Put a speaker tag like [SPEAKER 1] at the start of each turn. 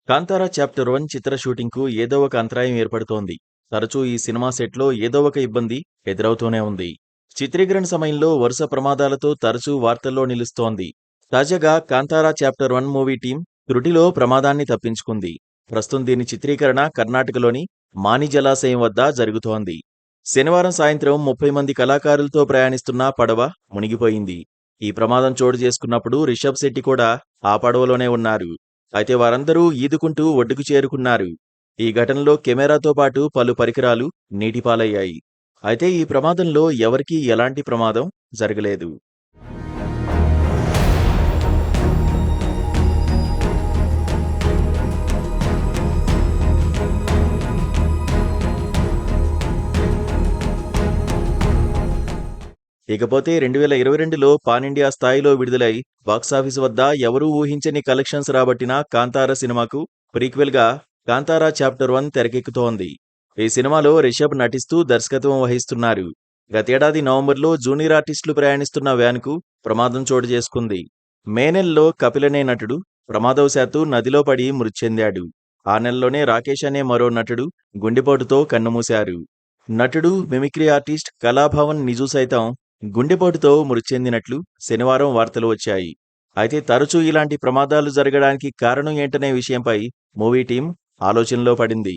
[SPEAKER 1] Kantara chapter 1 చిత్ర షూటింగ్‌కు ఏదో ఒక అంతరాయం ఏర్పడుతోంది. తరచూ ఈ సినిమా సెట్‌లో ఏదో ఒక ఇబ్బంది ఎదురవుతూనే ఉంది. చిత్రీకరణ సమయంలో వరుస ప్రమాదాలతో తరచూ వార్తల్లో నిలుస్తోంది. తాజాగా కాంతారా చాప్టర్ 1 మూవీ టీం త్రుటిలో ప్రమాదాన్ని తప్పించుకుంది. ప్రస్తుతం దీని చిత్రీకరణ కర్ణాటకలోని మాని జలాశయం వద్ద జరుగుతోంది. శనివారం సాయంత్రం 30 మంది కళాకారులతో ప్రయాణిస్తున్న పడవ మునిగిపోయింది. ఈ ప్రమాదం చోటు చేసుకున్నప్పుడు రిషబ్ శెట్టి కూడా ఆ పడవలోనే ఉన్నారు. అయితే వారందరూ ఈదుకుంటూ ఒడ్డుకు చేరుకున్నారు. ఈ ఘటనలో కెమెరాతో పాటు పలు పరికరాలు నీటిపాలయ్యాయి. అయితే ఈ ప్రమాదంలో ఎవరికీ ఎలాంటి ప్రమాదం జరగలేదు. ఇకపోతే 2022లో పాన్ ఇండియా స్థాయిలో విడుదలై బాక్సాఫీస్ వద్ద ఎవరూ ఊహించని కలెక్షన్స్ రాబట్టిన కాంతార సినిమాకు ప్రీక్వెల్‌గా కాంతారా చాప్టర్ 1 తెరకెక్కుతోంది. ఈ సినిమాలో రిషబ్ నటిస్తూ దర్శకత్వం వహిస్తున్నారు. గతేడాది నవంబర్లో జూనియర్ ఆర్టిస్టులు ప్రయాణిస్తున్న వ్యాన్‌కు ప్రమాదం చోటు చేసుకుంది. మే నెలలో కపిల్ అనే నటుడు ప్రమాదవశాత్తు నదిలో పడి మృతి చెందాడు. ఆ నెలలోనే రాకేష్ అనే మరో నటుడు గుండెపోటుతో కన్నుమూశారు. నటుడు, మిమిక్రీ ఆర్టిస్ట్ కళాభవన్ నిజు సైతం గుండెపోటుతో మృతి చెందినట్లు శనివారం వార్తలు వచ్చాయి. అయితే తరచూ ఇలాంటి ప్రమాదాలు జరగడానికి కారణం ఏంటనే విషయంపై మూవీ టీం ఆలోచనలో పడింది.